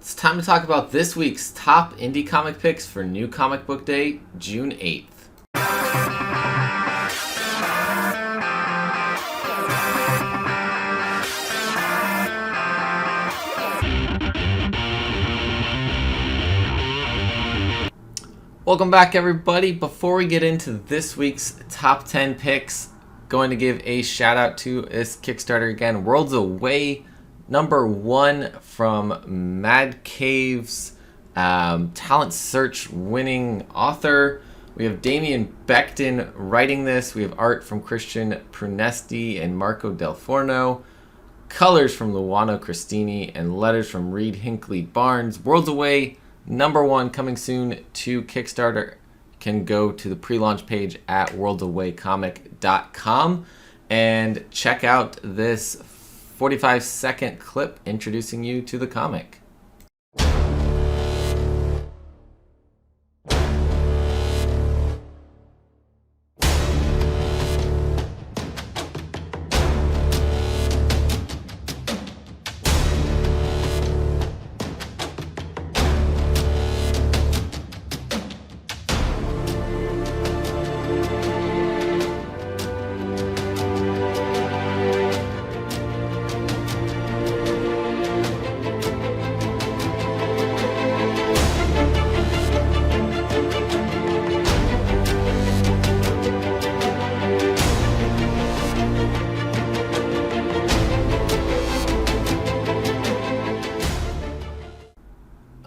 It's time to talk about this week's top indie comic picks for New Comic Book Day, June 8th. Welcome back, everybody. Before we get into this week's top 10 picks, going to give a shout out to this Kickstarter again, Worlds Away, #1 from Mad Cave's talent search winning author. We have Damian Becton writing this. We have art from Christian Prunesti and Marco Del Forno, colors from Luano Cristini, and letters from Reed Hinckley Barnes. Worlds Away, #1, coming soon to Kickstarter. Can go to the pre-launch page at worldsawaycomic.com and check out this 45-second clip introducing you to the comic.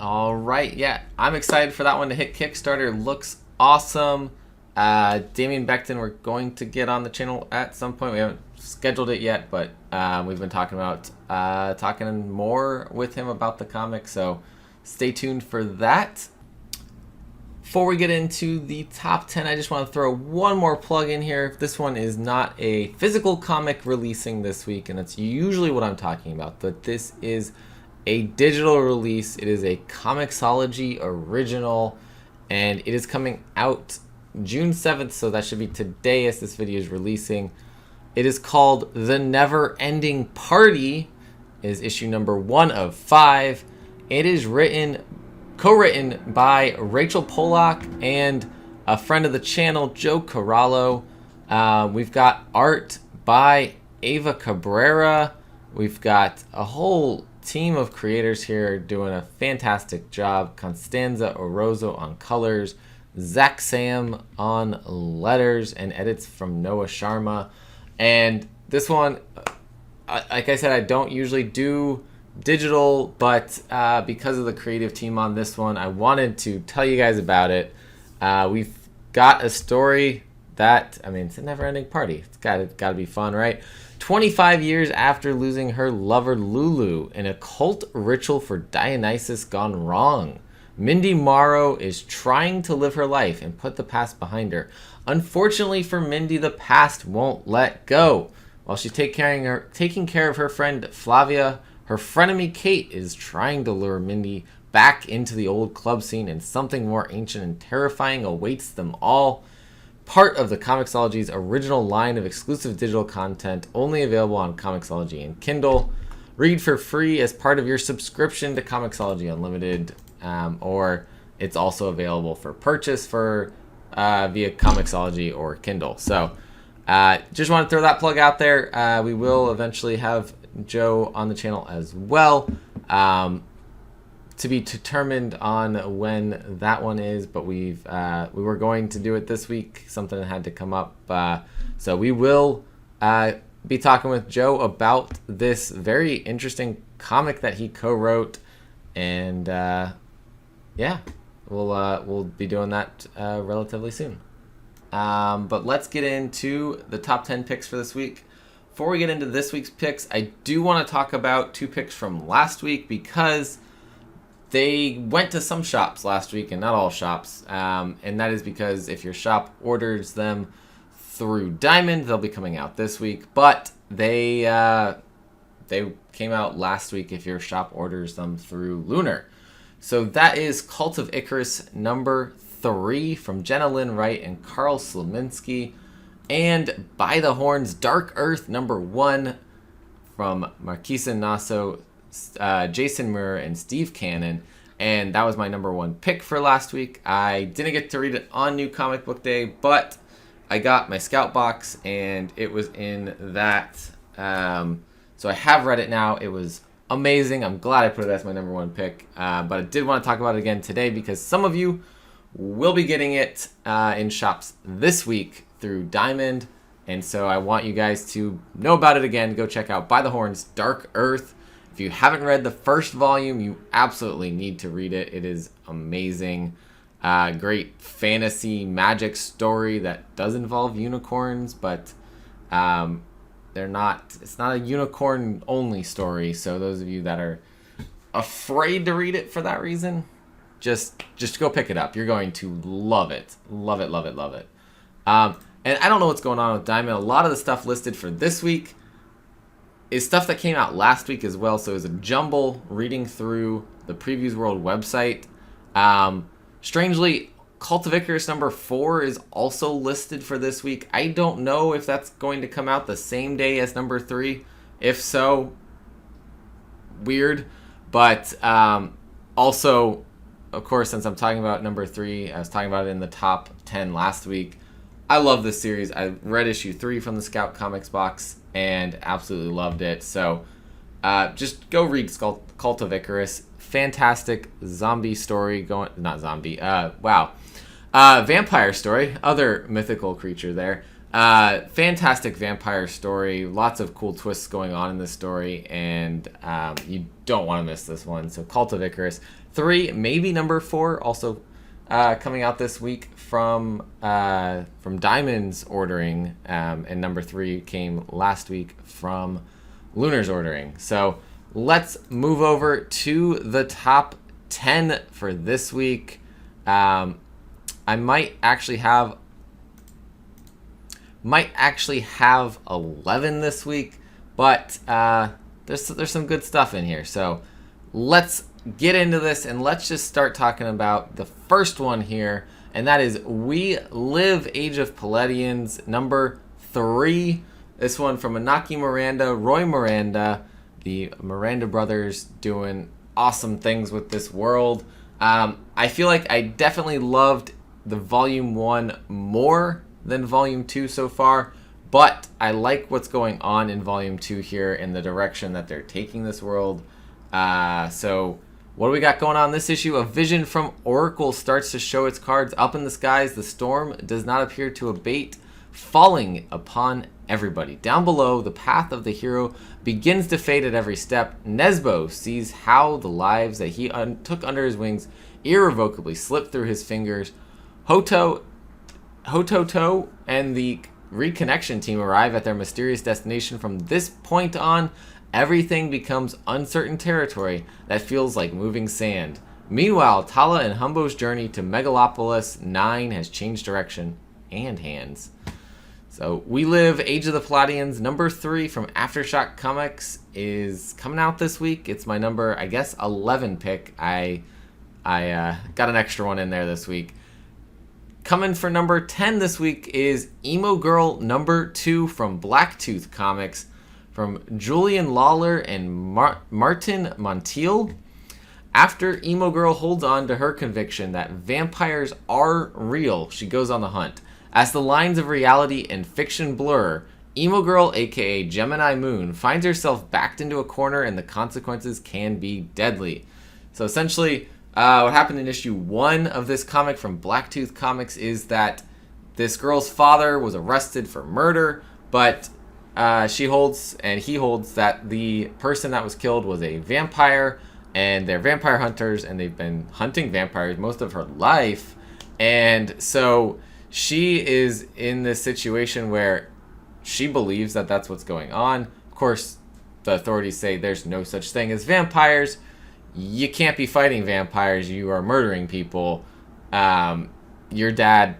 Alright, yeah, I'm excited for that one to hit Kickstarter. Looks awesome. Damian Becton, we're going to get on the channel at some point. We haven't scheduled it yet, but we've been talking more with him about the comic, so stay tuned for that. Before we get into the top 10, I just want to throw one more plug in here. This one is not a physical comic releasing this week, and that's usually what I'm talking about, but this is a digital release. It is a Comixology original, and it is coming out June 7th, so that should be today as this video is releasing. It is called The Never Ending Party. It is issue #1 of 5. It is co-written by Rachel Polak and a friend of the channel, Joe Corallo. We've got art by Ava Cabrera. We've got a whole team of creators here doing a fantastic job. Constanza Orozco on colors, Zach Sam on letters, and edits from Noah Sharma. And this one, like I said, I don't usually do digital, but because of the creative team on this one, I wanted to tell you guys about it. We've got a story that, I mean, it's a never-ending party. It's got to be fun, right? 25 years after losing her lover Lulu, an occult ritual for Dionysus gone wrong. Mindy Morrow is trying to live her life and put the past behind her. Unfortunately for Mindy, the past won't let go. While she's taking care of her friend Flavia, her frenemy Kate is trying to lure Mindy back into the old club scene, and something more ancient and terrifying awaits them all. Part of the Comixology's original line of exclusive digital content, only available on Comixology and Kindle. Read for free as part of your subscription to Comixology Unlimited, or it's also available for purchase via Comixology or Kindle. So just want to throw that plug out there. We will eventually have Joe on the channel as well. To be determined on when that one is, but we were going to do it this week. Something had to come up, so we will be talking with Joe about this very interesting comic that he co-wrote, and yeah, we'll be doing that relatively soon. But let's get into the top 10 picks for this week. Before we get into this week's picks, I do want to talk about 2 picks from last week, because they went to some shops last week and not all shops, and that is because if your shop orders them through Diamond, they'll be coming out this week, but they came out last week if your shop orders them through Lunar. So that is Cult of Icarus #3 from Jenna Lynn Wright and Carl Slominski, and By the Horns Dark Earth #1 from Marquisa Nasso, Jason Moore and Steve Cannon, and that was my number one pick for last week. I didn't get to read it on New Comic Book Day, but I got my Scout box, and it was in that. So I have read it now. It was amazing. I'm glad I put it as my number one pick, but I did want to talk about it again today because some of you will be getting it in shops this week through Diamond, and so I want you guys to know about it again. Go check out By the Horn's Dark Earth. If you haven't read the first volume, you absolutely need to read it. It is amazing. Great fantasy magic story that does involve unicorns, but it's not a unicorn only story. So those of you that are afraid to read it for that reason, just go pick it up. You're going to love it. Love it, love it, love it. And I don't know what's going on with Diamond. A lot of the stuff listed for this week is stuff that came out last week as well. So it was a jumble reading through the Previews World website. Strangely, Cult of Icarus number 4 is also listed for this week. I don't know if that's going to come out the same day as number 3. If so, weird. But also, of course, since I'm talking about number 3, I was talking about it in the top 10 last week. I love this series. I read issue 3 from the Scout Comics box and absolutely loved it. So just go read Cult of Icarus. Fantastic zombie story vampire story. Other mythical creature there. Fantastic vampire story. Lots of cool twists going on in this story, and you don't want to miss this one. So Cult of Icarus 3, maybe number 4, also coming out this week from Diamond's ordering, and number 3 came last week from Lunar's ordering. So let's move over to the top 10 for this week. I might actually have 11 this week, but there's some good stuff in here. So let's get into this, and let's just start talking about the first one here, and that is We Live Age of Palladians number 3. This one from Inaki Miranda, Roy Miranda, the Miranda brothers doing awesome things with this world. I feel like I definitely loved the volume 1 more than volume 2 so far, but I like what's going on in volume 2 here in the direction that they're taking this world. So what do we got going on this issue? A vision from Oracle starts to show its cards up in the skies. The storm does not appear to abate, falling upon everybody. Down below, the path of the hero begins to fade at every step. Nesbo sees how the lives that he took under his wings irrevocably slipped through his fingers. Hototo and the Reconnection team arrive at their mysterious destination. From this point on, everything becomes uncertain territory that feels like moving sand. Meanwhile, Tala and Humbo's journey to Megalopolis 9 has changed direction and hands. So We Live Age of the Palladians number 3 from Aftershock Comics is coming out this week. It's my number, 11 pick. I got an extra one in there this week. Coming for number 10 this week is Emo Girl number 2 from Blacktooth Comics from Julian Lawler and Martin Montiel. After Emo Girl holds on to her conviction that vampires are real, she goes on the hunt. As the lines of reality and fiction blur, Emo Girl, aka Gemini Moon, finds herself backed into a corner, and the consequences can be deadly. So essentially, what happened in issue 1 of this comic from Blacktooth Comics is that this girl's father was arrested for murder, but he holds that the person that was killed was a vampire, and they're vampire hunters, and they've been hunting vampires most of her life. And so she is in this situation where she believes that that's what's going on. Of course, the authorities say there's no such thing as vampires. You can't be fighting vampires. You are murdering people. Your dad,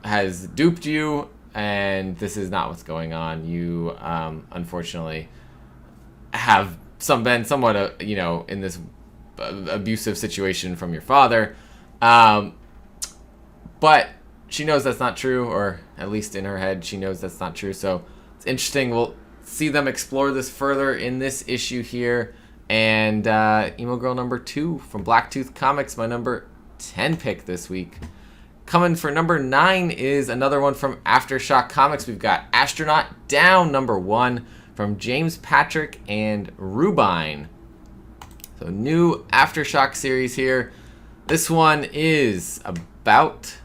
has duped you, and this is not what's going on. You, unfortunately, have been somewhat, in this abusive situation from your father. But she knows that's not true, or at least in her head, she knows that's not true. So it's interesting. We'll see them explore this further in this issue here. And Emo Girl number 2 from Blacktooth Comics, my number 10 pick this week. Coming for number 9 is another one from Aftershock Comics. We've got Astronaut Down number 1 from James Patrick and Rubine. So new Aftershock series here. This one is about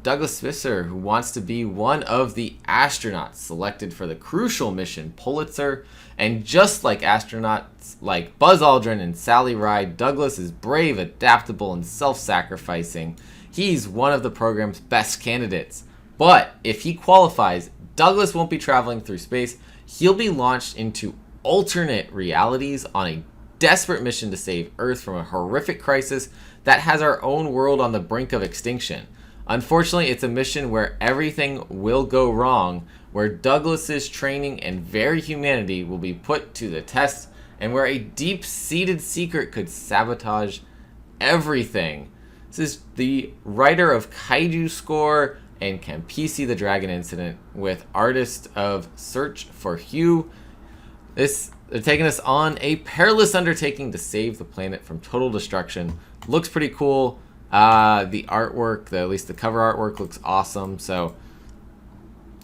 Douglas Swisher, who wants to be one of the astronauts selected for the crucial mission Pulitzer. And just like astronauts like Buzz Aldrin and Sally Ride, Douglas is brave, adaptable, and self-sacrificing. He's one of the program's best candidates. But if he qualifies, Douglas won't be traveling through space. He'll be launched into alternate realities on a desperate mission to save Earth from a horrific crisis that has our own world on the brink of extinction. Unfortunately, it's a mission where everything will go wrong, where Douglas's training and very humanity will be put to the test, and where a deep-seated secret could sabotage everything. This is the writer of Kaiju Score and Campisi the Dragon Incident, with artist of Search for Hugh. They're taking us on a perilous undertaking to save the planet from total destruction. Looks pretty cool. The artwork, at least the cover artwork, looks awesome. So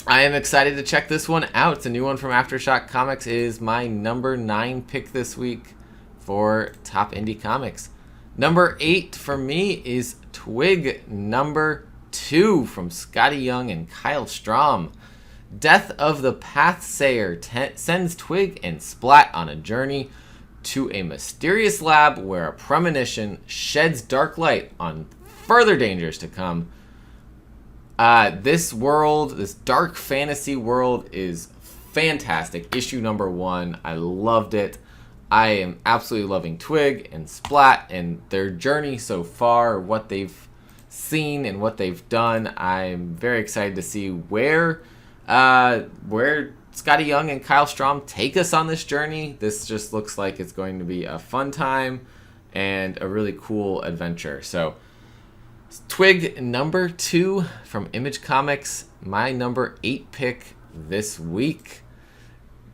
I am excited to check this one out. It's a new one from Aftershock Comics. It is my number 9 pick this week for Top Indie Comics. Number 8 for me is Twig number 2 from Scotty Young and Kyle Strahm. Death of the Pathsayer sends Twig and Splat on a journey to a mysterious lab where a premonition sheds dark light on further dangers to come. This world, this dark fantasy world, is fantastic. Issue number 1, I loved it. I am absolutely loving Twig and Splat and their journey so far, what they've seen and what they've done. I'm very excited to see where Scotty Young and Kyle Strahm take us on this journey. This just looks like it's going to be a fun time and a really cool adventure. So Twig number 2 from Image Comics, my number 8 pick this week.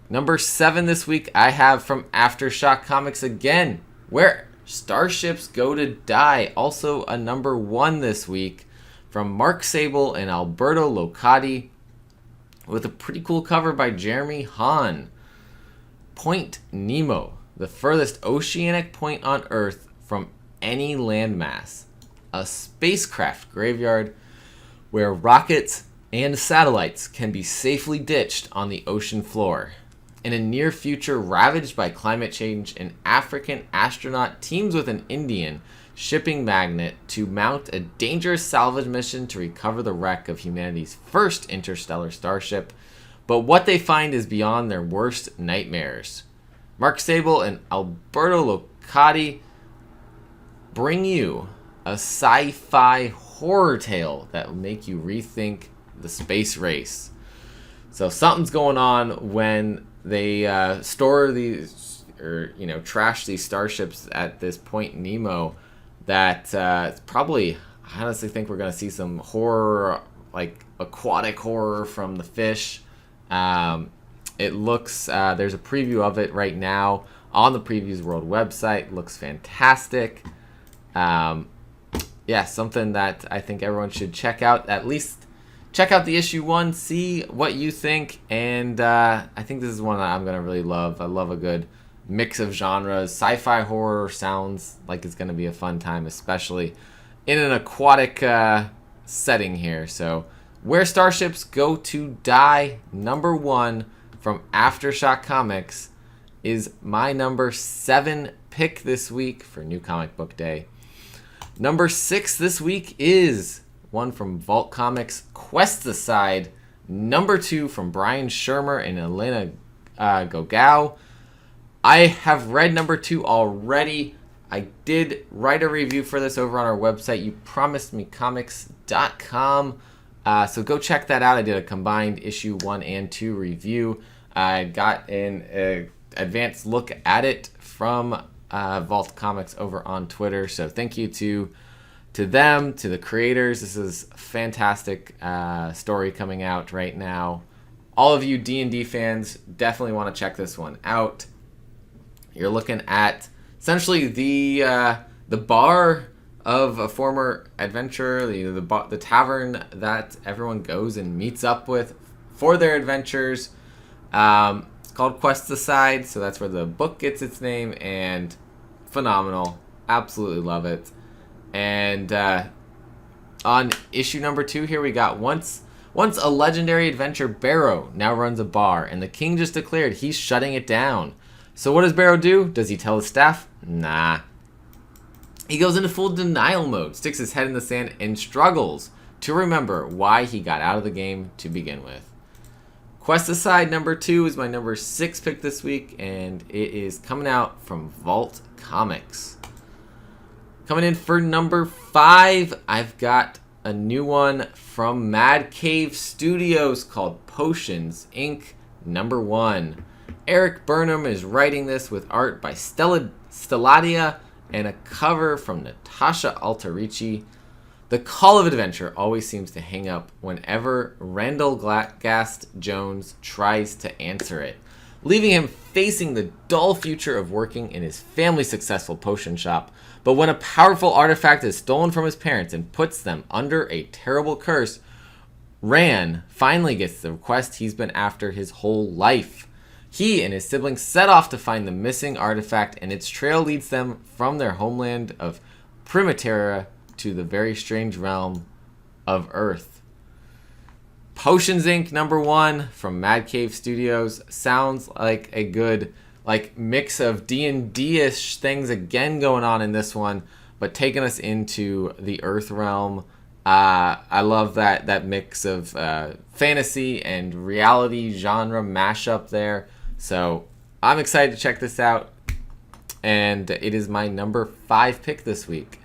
Number 7 this week I have from Aftershock Comics again, Where Starships Go to Die. Also a number 1 this week from Mark Sable and Alberto Locati, with a pretty cool cover by Jeremy Hahn. Point Nemo, the furthest oceanic point on Earth from any landmass. A spacecraft graveyard where rockets and satellites can be safely ditched on the ocean floor. In a near future ravaged by climate change, an African astronaut teams with an Indian shipping magnate to mount a dangerous salvage mission to recover the wreck of humanity's first interstellar starship. But what they find is beyond their worst nightmares. Mark Sable and Alberto Locati bring you a sci-fi horror tale that will make you rethink the space race. So something's going on when they store these, or trash these starships at this Point Nemo, that probably, I honestly think we're going to see some horror, like aquatic horror from the fish. It looks, there's a preview of it right now on the Previews World website. Looks fantastic. Yeah, something that I think everyone should check out. At least check out the issue 1, see what you think, and I think this is one that I'm going to really love. I love a good mix of genres. Sci-fi horror sounds like it's going to be a fun time, especially in an aquatic setting here. So Where Starships Go to Die, number 1 from Aftershock Comics, is my number 7 pick this week for New Comic Book Day. Number 6 this week is one from Vault Comics, Questicide, number 2 from Brian Shermer and Elena Gogao. I have read number 2 already. I did write a review for this over on our website, youpromisedmecomics.com. So go check that out. I did a combined issue 1 and 2 review. I got an advanced look at it from Vault Comics over on Twitter. So thank you to them, to the creators. This is a fantastic story coming out right now. All of you D&D fans definitely want to check this one out. You're looking at essentially the bar of a former adventurer, the tavern that everyone goes and meets up with for their adventures. It's called Quest Aside, so that's where the book gets its name, and phenomenal. Absolutely love it. And on issue number 2 here, we got once a legendary adventurer, Barrow now runs a bar, and the king just declared he's shutting it down. So what does Barrow do? Does he tell his staff? Nah. He goes into full denial mode, sticks his head in the sand, and struggles to remember why he got out of the game to begin with. Quest Aside number 2 is my number 6 pick this week, and it is coming out from Vault Comics. Coming in for number 5, I've got a new one from Mad Cave Studios called Potions, Inc. number 1. Eric Burnham is writing this with art by Stelladia and a cover from Natasha Alterici. The call of adventure always seems to hang up whenever Randall Gast Jones tries to answer it, leaving him facing the dull future of working in his family's successful potion shop. But when a powerful artifact is stolen from his parents and puts them under a terrible curse, Ran finally gets the request he's been after his whole life. He and his siblings set off to find the missing artifact, and its trail leads them from their homeland of Primaterra to the very strange realm of Earth. Potions Inc. number 1 from Mad Cave Studios sounds like a good mix of D&D-ish things again going on in this one, but taking us into the Earth realm. I love that mix of fantasy and reality genre mashup there. So I'm excited to check this out, and it is my number 5 pick this week.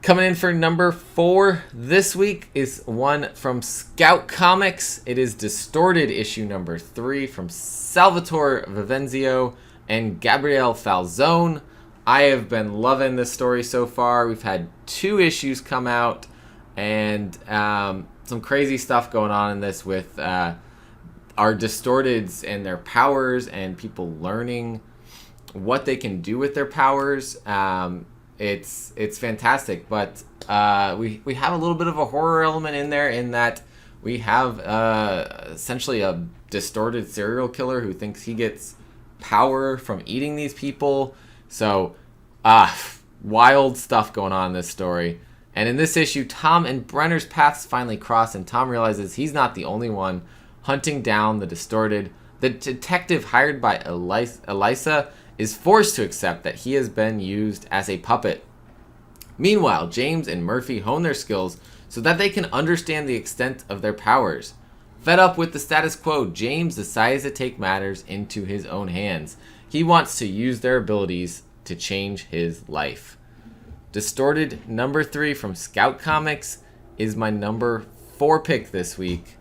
Coming in for number 4 this week is one from Scout Comics. It is Distorted issue number 3 from Salvatore Vivenzio and Gabriele Falzone. I have been loving this story so far. We've had 2 issues come out, and some crazy stuff going on in this with our Distorteds and their powers, and people learning what they can do with their powers. It's fantastic, but we have a little bit of a horror element in there, in that we have essentially a distorted serial killer who thinks he gets power from eating these people. So wild stuff going on in this story. And in this issue, Tom and Brenner's paths finally cross, and Tom realizes he's not the only one hunting down the Distorted. The detective hired by Elisa is forced to accept that he has been used as a puppet. Meanwhile, James and Murphy hone their skills so that they can understand the extent of their powers. Fed up with the status quo, James decides to take matters into his own hands. He wants to use their abilities to change his life. Distorted number 3 from Scout Comics is my number 4 pick this week.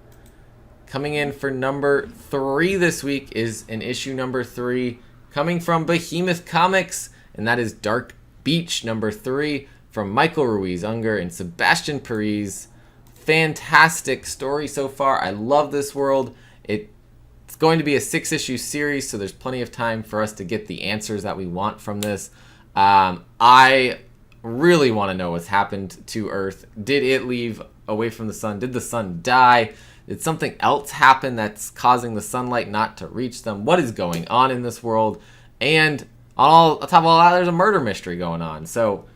Coming in for number 3 this week is an issue number 3 coming from Behemoth Comics, and that is Dark Beach number 3 from Michael Ruiz-Unger and Sebastian Perez. Fantastic story so far. I love this world. It's going to be a 6-issue series, so there's plenty of time for us to get the answers that we want from this. I really want to know what's happened to Earth. Did it leave away from the sun? Did the sun die? Did something else happen that's causing the sunlight not to reach them? What is going on in this world? And on top of all that, there's a murder mystery going on. So,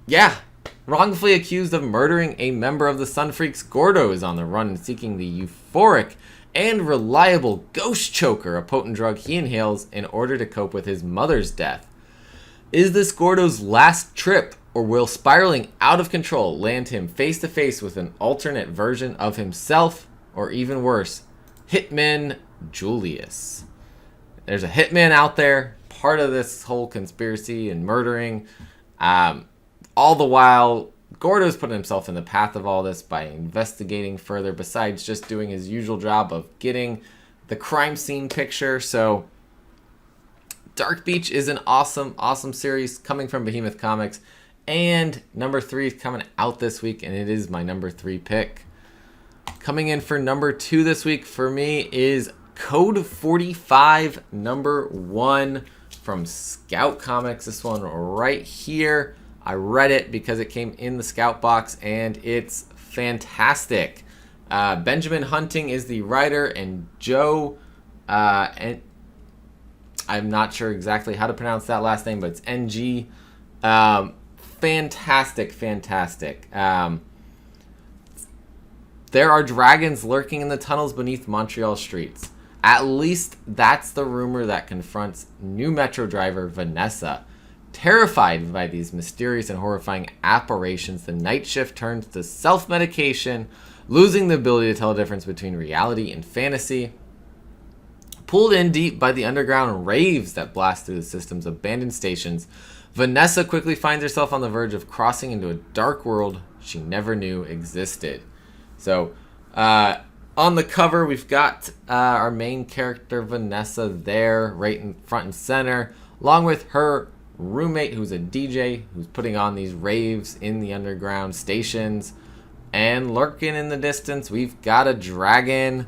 yeah, wrongfully accused of murdering a member of the Sun Freaks, Gordo is on the run and seeking the euphoric and reliable ghost choker, a potent drug he inhales in order to cope with his mother's death. Is this Gordo's last trip, or will spiraling out of control land him face to face with an alternate version of himself, or even worse, Hitman Julius? There's a hitman out there, part of this whole conspiracy and murdering. All the while, Gordo's putting himself in the path of all this by investigating further, besides just doing his usual job of getting the crime scene picture. So Dark Beach is an awesome series coming from Behemoth Comics. And number 3 is coming out this week, and it is my number 3 pick. Coming in for number 2 this week for me is Code 45 number 1 from Scout Comics. This one right here. I read it because it came in the Scout box, and it's fantastic. Benjamin Hunting is the writer, and Joe, and I'm not sure exactly how to pronounce that last name, but it's NG. Fantastic. There are dragons lurking in the tunnels beneath Montreal streets. At least that's the rumor that confronts new Metro driver Vanessa. Terrified by these mysterious and horrifying apparitions, the night shift turns to self-medication, losing the ability to tell the difference between reality and fantasy. Pulled in deep by the underground raves that blast through the system's abandoned stations, Vanessa quickly finds herself on the verge of crossing into a dark world she never knew existed. So, on the cover, we've got our main character, Vanessa, there, right in front and center, along with her roommate, who's a DJ, who's putting on these raves in the underground stations. And lurking in the distance, we've got a dragon.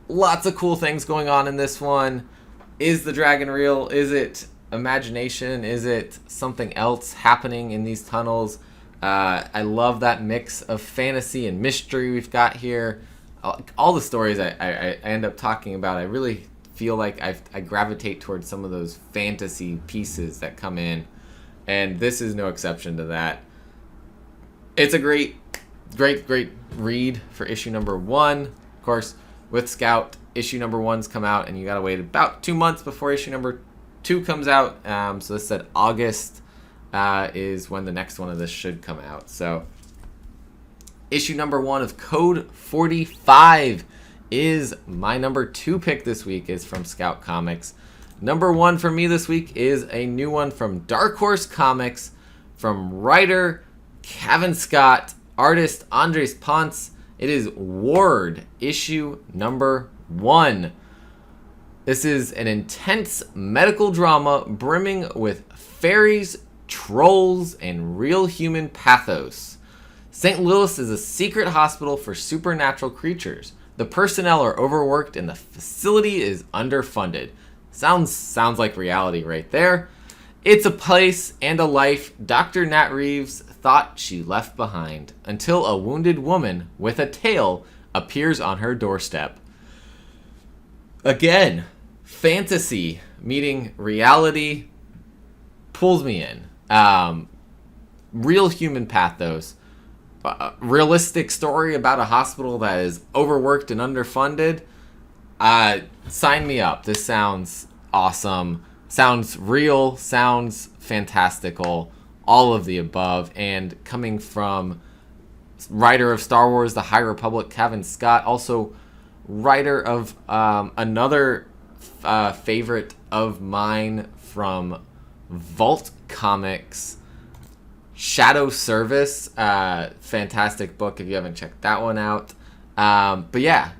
Lots of cool things going on in this one. Is the dragon real? Is it imagination? Is it something else happening in these tunnels? I love that mix of fantasy and mystery we've got here. All the stories I end up talking about, I really feel like I gravitate towards some of those fantasy pieces that come in, and this is no exception to that. It's a great read for issue number 1. Of course, with Scout, issue number 1's come out, and you gotta wait about 2 months before issue number 2 comes out. So this said August is when the next one of this should come out. So issue number 1 of Code 45 is my number 2 pick this week. Is from Scout Comics. Number 1 for me this week is a new one from Dark Horse Comics, from writer Kevin Scott, artist Andres Ponce. It is Ward, issue number 1. This is an intense medical drama brimming with fairies, trolls, and real human pathos. St. Louis is a secret hospital for supernatural creatures. The personnel are overworked and the facility is underfunded. Sounds like reality right there. It's a place and a life Dr. Nat Reeves thought she left behind, until a wounded woman with a tail appears on her doorstep. Again, fantasy meeting reality pulls me in. Real human pathos. Realistic story about a hospital that is overworked and underfunded. Sign me up. This sounds awesome. Sounds real. Sounds fantastical. All of the above. And coming from writer of Star Wars: The High Republic, Kevin Scott, also writer of another favorite of mine from Vault Comics, Shadow Service. Fantastic book if you haven't checked that one out. But yeah,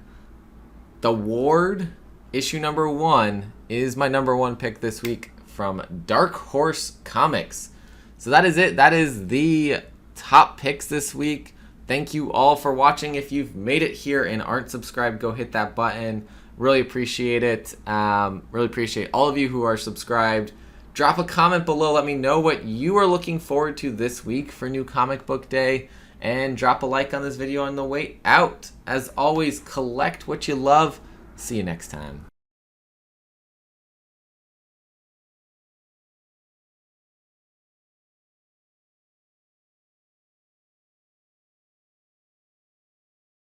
The Ward, issue number 1, is my number 1 pick this week from Dark Horse Comics. So that is it. That is the top picks this week. Thank you all for watching. If you've made it here and aren't subscribed, go hit that button. Really appreciate it. Really appreciate all of you who are subscribed. Drop a comment below. Let me know what you are looking forward to this week for New Comic Book Day. And drop a like on this video on the way out. As always, collect what you love. See you next time.